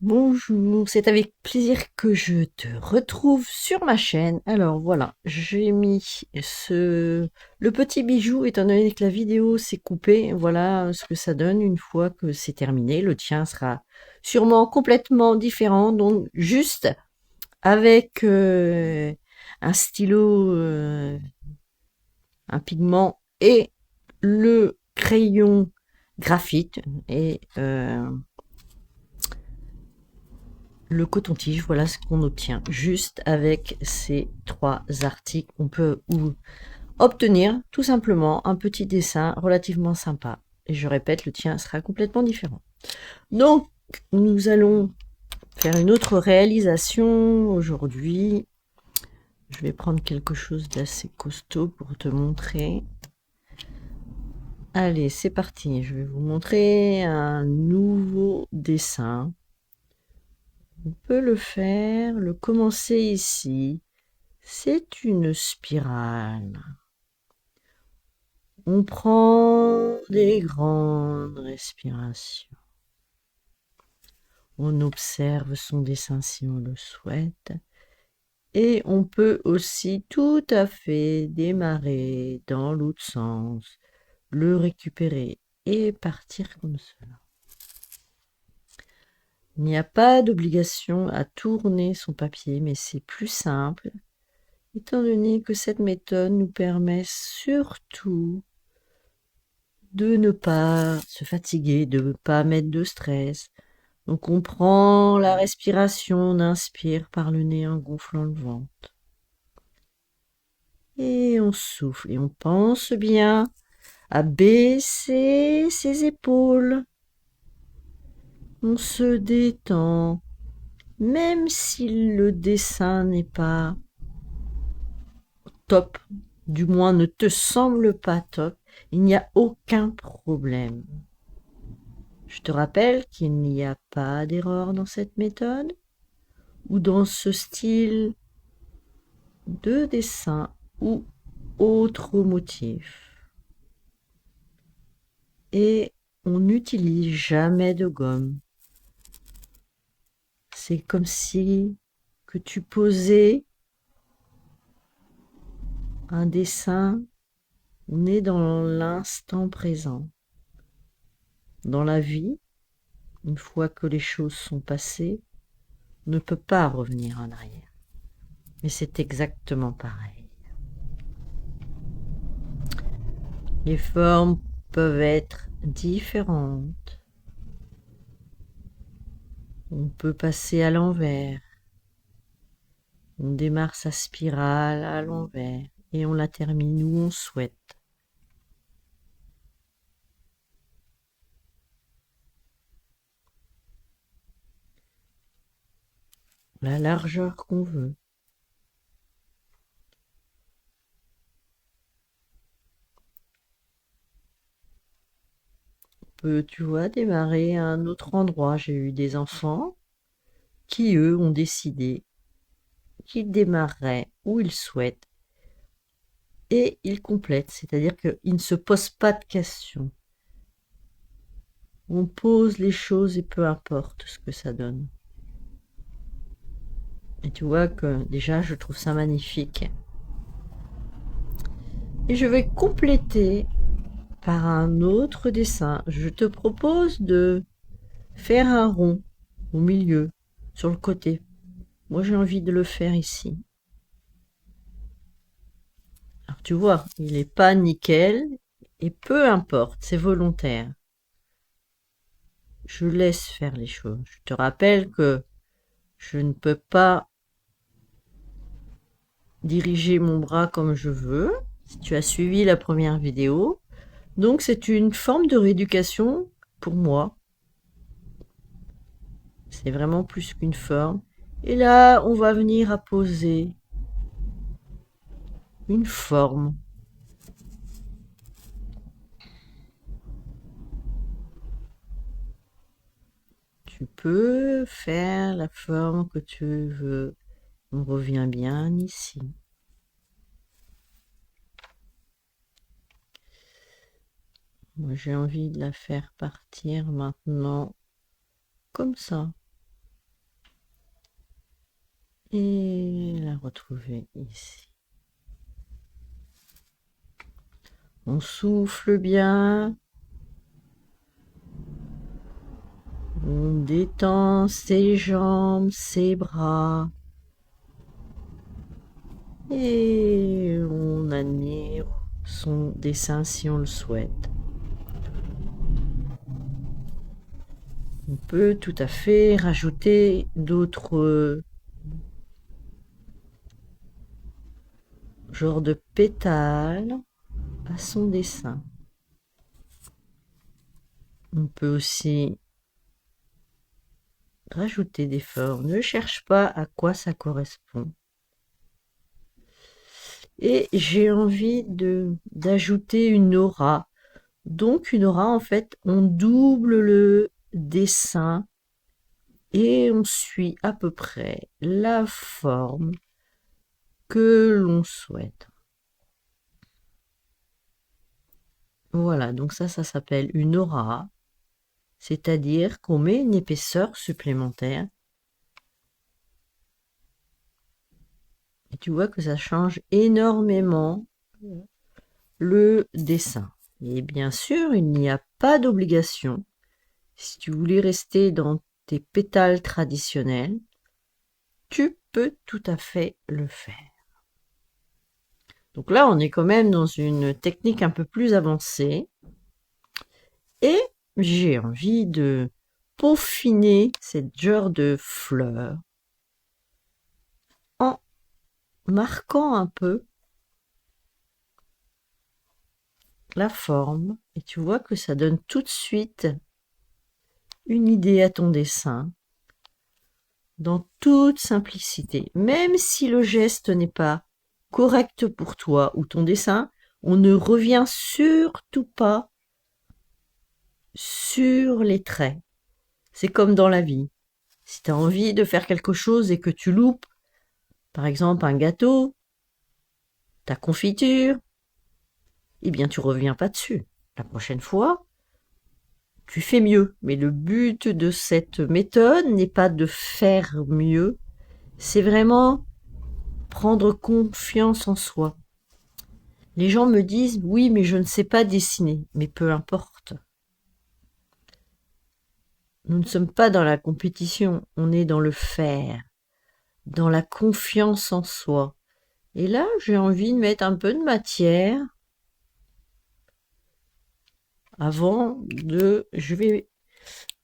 Bonjour, c'est avec plaisir que je te retrouve sur ma chaîne. Alors voilà, j'ai mis le petit bijou, étant donné que la vidéo s'est coupée. Voilà ce que ça donne une fois que c'est terminé. Le tien sera sûrement complètement différent, donc juste avec un stylo, un pigment et le crayon graphite et le coton-tige, voilà ce qu'on obtient. Juste avec ces trois articles, on peut obtenir tout simplement un petit dessin relativement sympa. Et je répète, le tien sera complètement différent. Donc, nous allons faire une autre réalisation aujourd'hui. Je vais prendre quelque chose d'assez costaud pour te montrer. Allez, c'est parti. Je vais vous montrer un nouveau dessin. On peut le commencer ici. C'est une spirale. On prend des grandes respirations. On observe son dessin si on le souhaite. Et on peut aussi tout à fait démarrer dans l'autre sens, le récupérer et partir comme cela. Il n'y a pas d'obligation à tourner son papier, mais c'est plus simple, étant donné que cette méthode nous permet surtout de ne pas se fatiguer, de ne pas mettre de stress. Donc on prend la respiration, on inspire par le nez en gonflant le ventre. Et on souffle et on pense bien à baisser ses épaules. On se détend, même si le dessin n'est pas top, du moins ne te semble pas top, il n'y a aucun problème. Je te rappelle qu'il n'y a pas d'erreur dans cette méthode ou dans ce style de dessin ou autre motif. Et on n'utilise jamais de gomme. C'est comme si que tu posais un dessin, on est dans l'instant présent. Dans la vie, une fois que les choses sont passées, on ne peut pas revenir en arrière. Mais c'est exactement pareil. Les formes peuvent être différentes. On peut passer à l'envers. On démarre sa spirale à l'envers et on la termine où on souhaite. La largeur qu'on veut. On peut, tu vois, démarrer à un autre endroit. J'ai eu des enfants qui, eux, ont décidé qu'ils démarreraient où ils souhaitent et ils complètent. C'est-à-dire qu'ils ne se posent pas de questions. On pose les choses et peu importe ce que ça donne. Et tu vois que déjà, je trouve ça magnifique. Et je vais compléter par un autre dessin. Je te propose de faire un rond au milieu, sur le côté. Moi, j'ai envie de le faire ici. Alors, tu vois, il n'est pas nickel, et peu importe, c'est volontaire. Je laisse faire les choses. Je te rappelle que je ne peux pas diriger mon bras comme je veux, si tu as suivi la première vidéo. Donc, c'est une forme de rééducation pour moi. C'est vraiment plus qu'une forme. Et là, on va venir apposer une forme. Tu peux faire la forme que tu veux. On revient bien ici. Moi, j'ai envie de la faire partir maintenant comme ça. et la retrouver ici. On souffle bien. On détend ses jambes, ses bras. Et on admire son dessin si on le souhaite. On peut tout à fait rajouter d'autres genres de pétales à son dessin. On peut aussi rajouter des formes. Ne cherche pas à quoi ça correspond. Et j'ai envie d'ajouter une aura. Donc une aura, en fait, on double le dessin et on suit à peu près la forme que l'on souhaite. Voilà, donc ça s'appelle une aura, c'est-à-dire qu'on met une épaisseur supplémentaire. Et tu vois que ça change énormément le dessin. Et bien sûr, il n'y a pas d'obligation. Si tu voulais rester dans tes pétales traditionnels, tu peux tout à fait le faire. Donc là, on est quand même dans une technique un peu plus avancée. Et j'ai envie de peaufiner cette genre de fleurs en marquant un peu la forme. Et tu vois que ça donne tout de suite une idée à ton dessin dans toute simplicité. Même si le geste n'est pas correct pour toi ou ton dessin, on ne revient surtout pas sur les traits. C'est comme dans la vie. Si tu as envie de faire quelque chose et que tu loupes, par exemple un gâteau, ta confiture, eh bien tu reviens pas dessus. La prochaine fois, tu fais mieux. Mais le but de cette méthode n'est pas de faire mieux, c'est vraiment prendre confiance en soi. Les gens me disent, oui, mais je ne sais pas dessiner. Mais peu importe. Nous ne sommes pas dans la compétition, on est dans le faire, dans la confiance en soi. Et là, j'ai envie de mettre un peu de matière je vais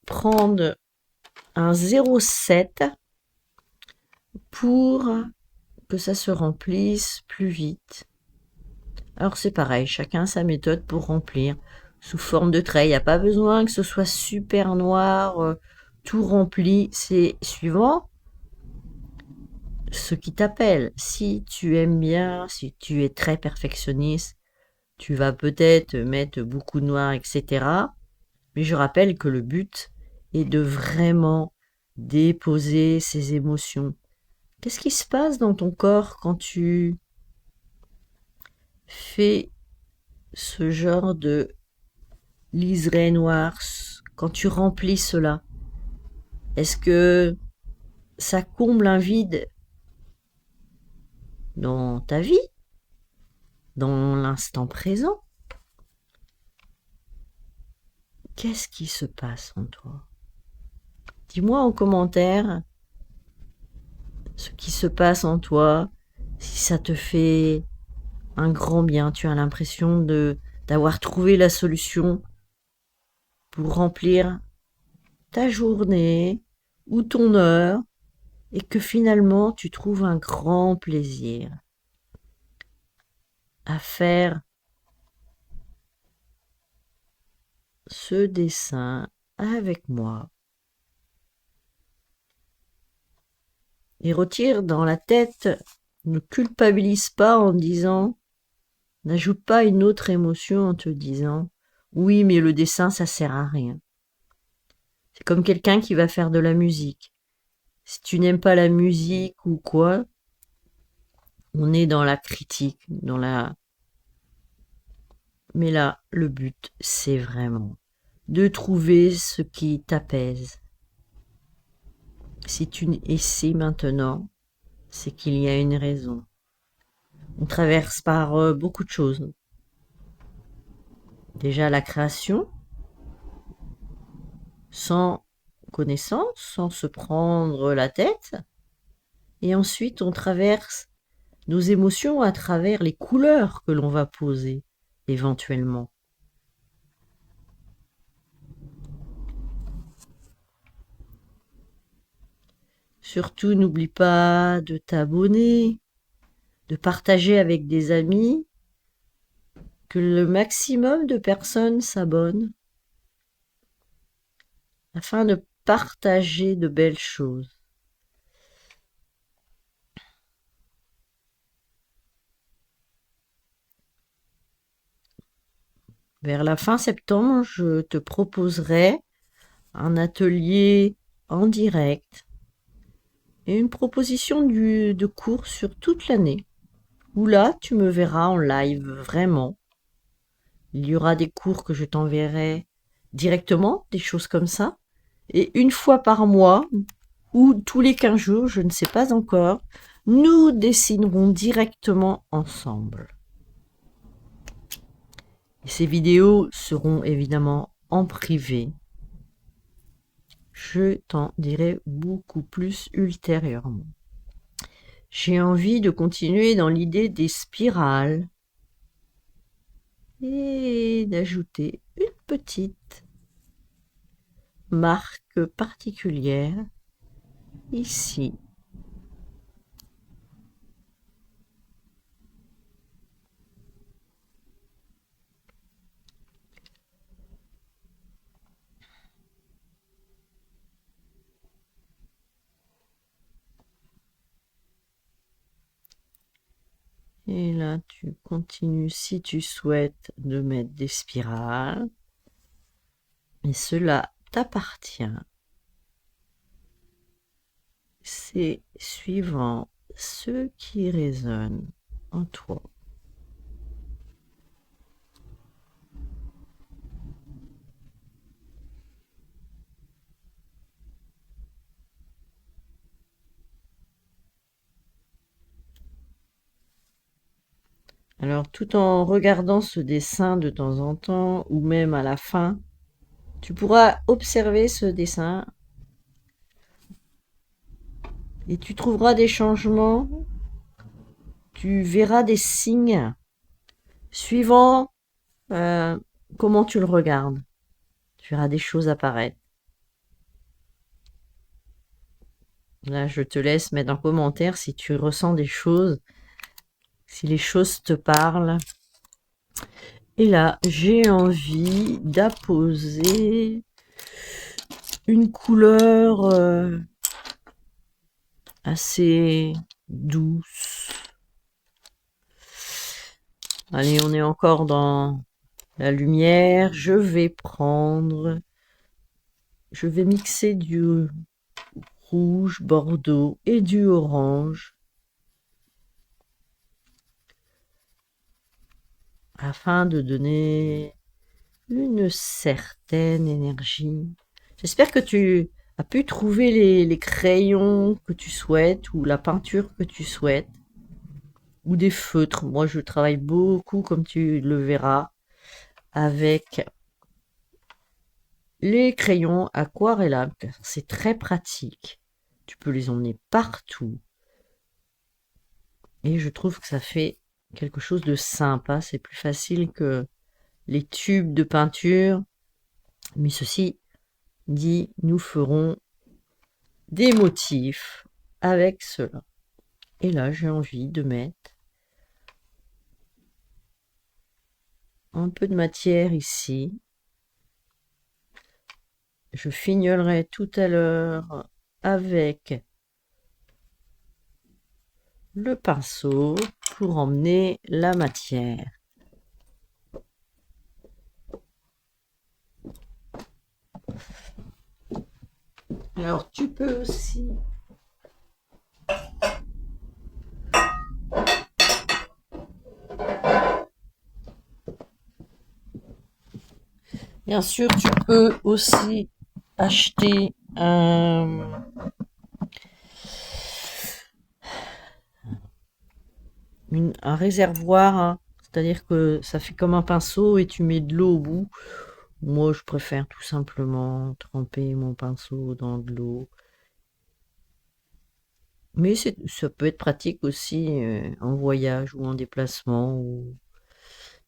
prendre un 0,7 pour que ça se remplisse plus vite. Alors c'est pareil, chacun sa méthode pour remplir sous forme de trait. Il n'y a pas besoin que ce soit super noir, tout rempli. C'est suivant ce qui t'appelle. Si tu aimes bien, si tu es très perfectionniste, tu vas peut-être mettre beaucoup de noir, etc. Mais je rappelle que le but est de vraiment déposer ses émotions. Qu'est-ce qui se passe dans ton corps quand tu fais ce genre de liseré noir, quand tu remplis cela? Est-ce que ça comble un vide dans ta vie, dans l'instant présent? Qu'est-ce qui se passe en toi? Dis-moi en commentaire ce qui se passe en toi, si ça te fait un grand bien, tu as l'impression d'avoir trouvé la solution pour remplir ta journée ou ton heure et que finalement tu trouves un grand plaisir à faire ce dessin avec moi. Et retire dans la tête, ne culpabilise pas en disant, n'ajoute pas une autre émotion en te disant, oui, mais le dessin, ça sert à rien. C'est comme quelqu'un qui va faire de la musique. Si tu n'aimes pas la musique ou quoi, on est dans la critique, Mais là, le but, c'est vraiment de trouver ce qui t'apaise. Si tu essaies maintenant c'est qu'il y a une raison. On traverse par beaucoup de choses. Déjà la création, sans connaissance, sans se prendre la tête. Et ensuite, on traverse nos émotions à travers les couleurs que l'on va poser, éventuellement. Surtout, n'oublie pas de t'abonner, de partager avec des amis, que le maximum de personnes s'abonnent, afin de partager de belles choses. Vers la fin septembre, je te proposerai un atelier en direct et une proposition de cours sur toute l'année, où là, tu me verras en live, vraiment. Il y aura des cours que je t'enverrai directement, des choses comme ça. Et une fois par mois, ou tous les 15 jours, je ne sais pas encore, nous dessinerons directement ensemble. Et ces vidéos seront évidemment en privé. Je t'en dirai beaucoup plus ultérieurement. J'ai envie de continuer dans l'idée des spirales et d'ajouter une petite marque particulière ici. Et là, tu continues si tu souhaites de mettre des spirales. Et cela t'appartient. C'est suivant ce qui résonne en toi. Alors, tout en regardant ce dessin de temps en temps, ou même à la fin, tu pourras observer ce dessin et tu trouveras des changements, tu verras des signes suivant comment tu le regardes. Tu verras des choses apparaître. Là, je te laisse mettre en commentaire si tu ressens des choses, si les choses te parlent. Et là, j'ai envie d'apposer une couleur assez douce. Allez, on est encore dans la lumière. Je vais mixer du rouge bordeaux et du orange afin de donner une certaine énergie. J'espère que tu as pu trouver les crayons que tu souhaites ou la peinture que tu souhaites ou des feutres. Moi, je travaille beaucoup, comme tu le verras, avec les crayons aquarellables. C'est très pratique. Tu peux les emmener partout. Et je trouve que ça fait quelque chose de sympa. C'est plus facile que les tubes de peinture. Mais ceci dit, nous ferons des motifs avec cela. Et là, j'ai envie de mettre un peu de matière ici. Je fignolerai tout à l'heure avec le pinceau pour emmener la matière. Alors tu peux aussi bien sûr tu peux aussi acheter un réservoir, hein. C'est-à-dire que ça fait comme un pinceau et tu mets de l'eau au bout. Moi, je préfère tout simplement tremper mon pinceau dans de l'eau. Mais ça peut être pratique aussi en voyage ou en déplacement.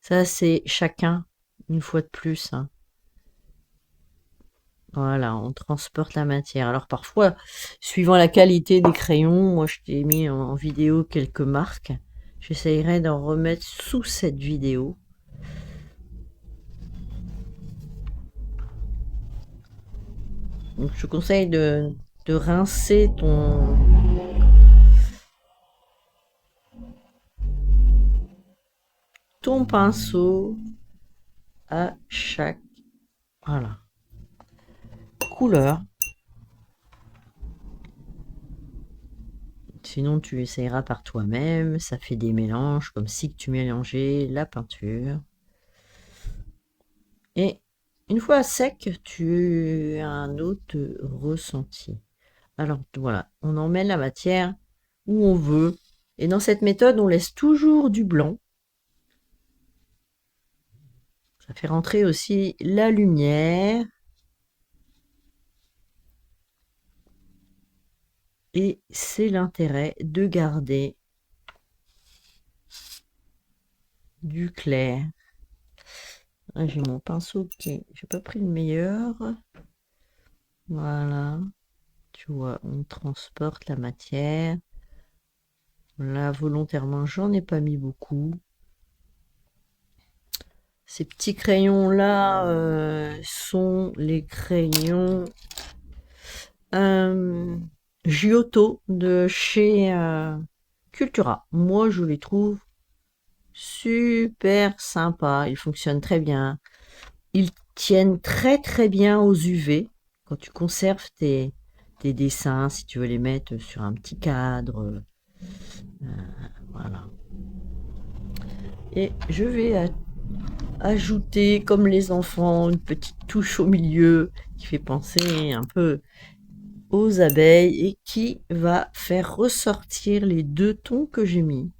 Ça, c'est chacun, une fois de plus, hein. Voilà, on transporte la matière. Alors parfois, suivant la qualité des crayons, moi je t'ai mis en vidéo quelques marques. J'essayerai d'en remettre sous cette vidéo. Donc je te conseille de rincer ton pinceau à chaque voilà, couleur. Sinon, tu essayeras par toi-même. Ça fait des mélanges comme si tu mélangeais la peinture. Et une fois sec, tu as un autre ressenti. Alors voilà, on emmène la matière où on veut. Et dans cette méthode, on laisse toujours du blanc. Ça fait rentrer aussi la lumière. Et c'est l'intérêt de garder du clair. Là, j'ai mon pinceau qui... J'ai pas pris le meilleur. Voilà. Tu vois, on transporte la matière. Là, volontairement, j'en ai pas mis beaucoup. Ces petits crayons-là sont les crayons Giotto de chez Cultura. Moi, je les trouve super sympas. Ils fonctionnent très bien. Ils tiennent très très bien aux UV. Quand tu conserves tes dessins, si tu veux les mettre sur un petit cadre. Voilà. Et je vais ajouter, comme les enfants, une petite touche au milieu qui fait penser un peu aux abeilles et qui va faire ressortir les deux tons que j'ai mis.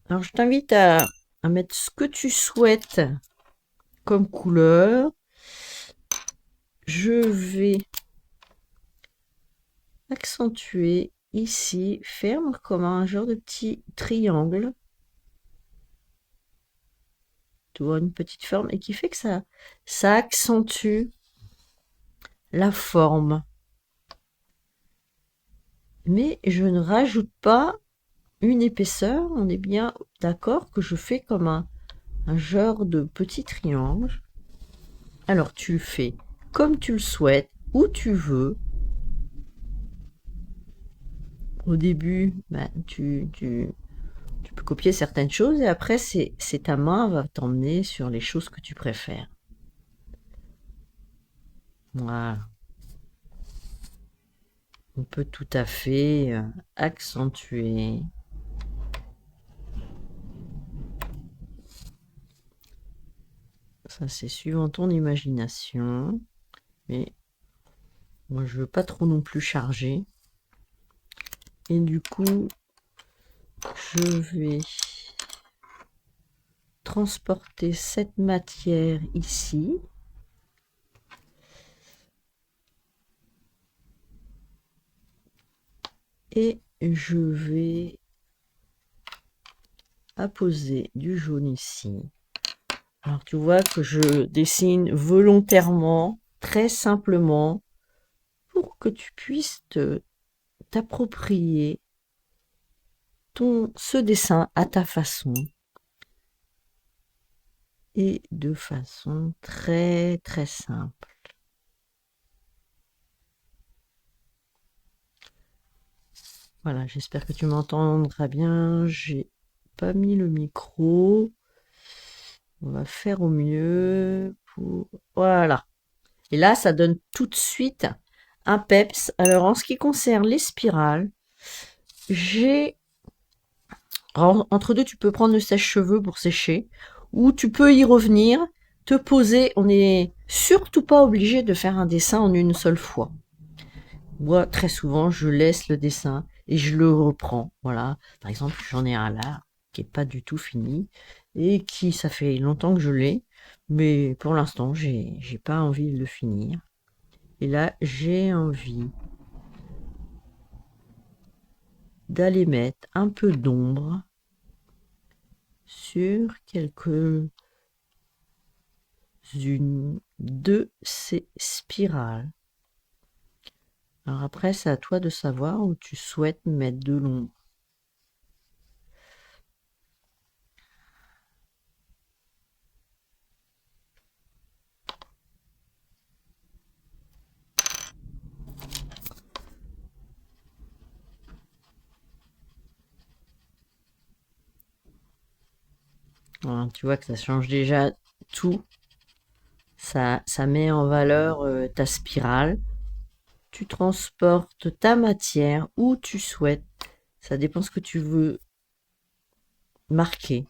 Alors je t'invite à mettre ce que tu souhaites comme couleur. Je vais accentuer ici, ferme comme un genre de petit triangle. Tu vois, une petite forme et qui fait que ça accentue la forme. Mais je ne rajoute pas une épaisseur, on est bien d'accord que je fais comme un genre de petit triangle. Alors tu le fais comme tu le souhaites, où tu veux. Au début, ben, tu peux copier certaines choses et après c'est ta main va t'emmener sur les choses que tu préfères. Voilà. On peut tout à fait accentuer. Ça c'est suivant ton imagination. Mais moi je veux pas trop non plus charger. Et du coup, je vais transporter cette matière ici. Et je vais apposer du jaune ici. Alors tu vois que je dessine volontairement, très simplement, pour que tu puisses t'approprier ce dessin à ta façon. Et de façon très très simple. Voilà, j'espère que tu m'entendras bien. J'ai pas mis le micro. On va faire au mieux pour... Voilà. Et là, ça donne tout de suite un peps. Alors, en ce qui concerne les spirales, entre deux, tu peux prendre le sèche-cheveux pour sécher, ou tu peux y revenir, te poser. On n'est surtout pas obligé de faire un dessin en une seule fois. moi, très souvent, je laisse le dessin et je le reprends. Voilà. Par exemple, j'en ai un là qui est pas du tout fini et qui, ça fait longtemps que je l'ai, mais pour l'instant, j'ai pas envie de le finir. Et là, j'ai envie d'aller mettre un peu d'ombre sur quelques-unes de ces spirales. Alors après, c'est à toi de savoir où tu souhaites mettre de l'ombre. Voilà, tu vois que ça change déjà tout. Ça met en valeur ta spirale. Tu transportes ta matière où tu souhaites. Ça dépend ce que tu veux marquer.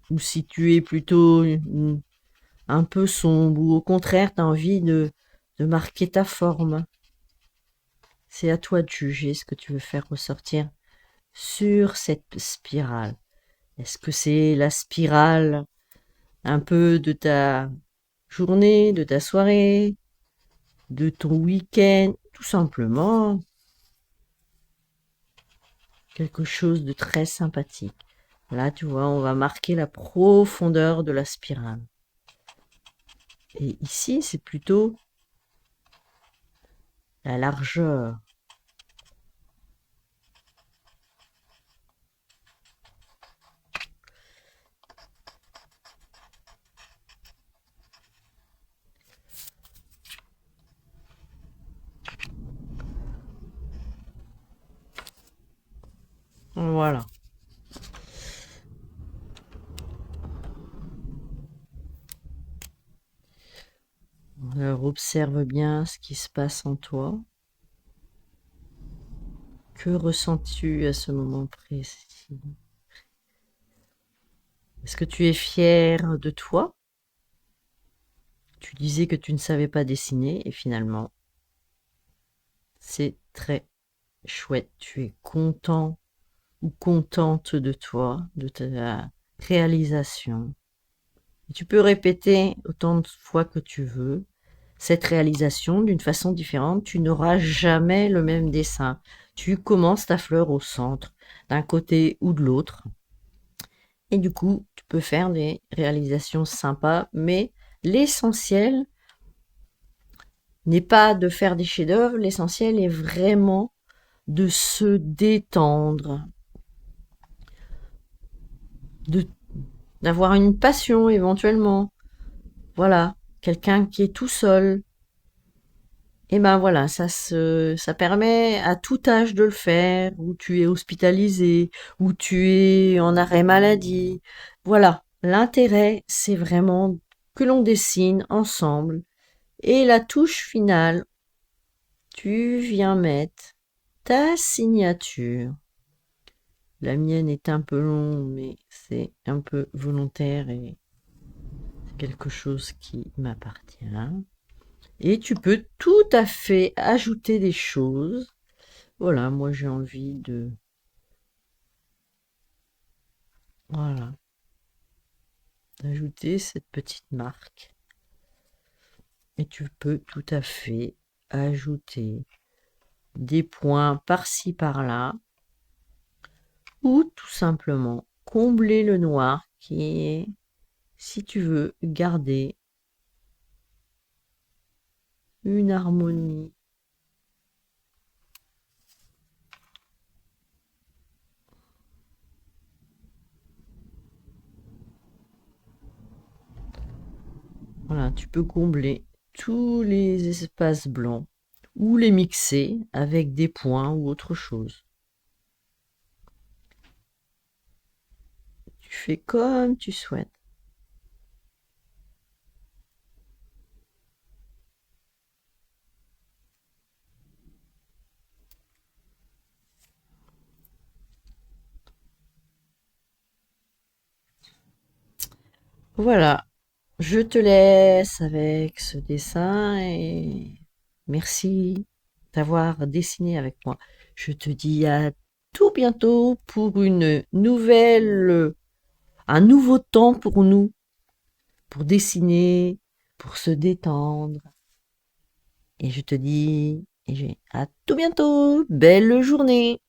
Ou si tu es plutôt un peu sombre, ou au contraire, tu as envie de marquer ta forme. C'est à toi de juger ce que tu veux faire ressortir sur cette spirale. Est-ce que c'est la spirale un peu de ta journée, de ta soirée, de ton week-end, tout simplement quelque chose de très sympathique. Là, tu vois, on va marquer la profondeur de la spirale. Et ici, c'est plutôt la largeur. Voilà. Alors, observe bien ce qui se passe en toi. Que ressens-tu à ce moment précis? Est-ce que tu es fier de toi? Tu disais que tu ne savais pas dessiner et finalement, c'est très chouette. Tu es content ou contente de toi, de ta réalisation. Et tu peux répéter autant de fois que tu veux cette réalisation d'une façon différente. Tu n'auras jamais le même dessin. Tu commences ta fleur au centre, d'un côté ou de l'autre. Et du coup, tu peux faire des réalisations sympas, mais l'essentiel n'est pas de faire des chefs-d'œuvre, l'essentiel est vraiment de se détendre, de d'avoir une passion éventuellement. Voilà, quelqu'un qui est tout seul. Et ben voilà, ça permet à tout âge de le faire, où tu es hospitalisé, où tu es en arrêt maladie. Voilà, l'intérêt, c'est vraiment que l'on dessine ensemble. Et la touche finale, tu viens mettre ta signature. La mienne est un peu longue, mais c'est un peu volontaire et c'est quelque chose qui m'appartient. Et tu peux tout à fait ajouter des choses. Voilà, moi j'ai envie de... Voilà, d'ajouter cette petite marque. Et tu peux tout à fait ajouter des points par-ci par-là. Ou tout simplement combler le noir qui est, si tu veux, garder une harmonie. Voilà, tu peux combler tous les espaces blancs ou les mixer avec des points ou autre chose. Tu fais comme tu souhaites. Voilà, je te laisse avec ce dessin et merci d'avoir dessiné avec moi. Je te dis à tout bientôt pour un nouveau temps pour nous, pour dessiner, pour se détendre. Et je te dis à tout bientôt. Belle journée.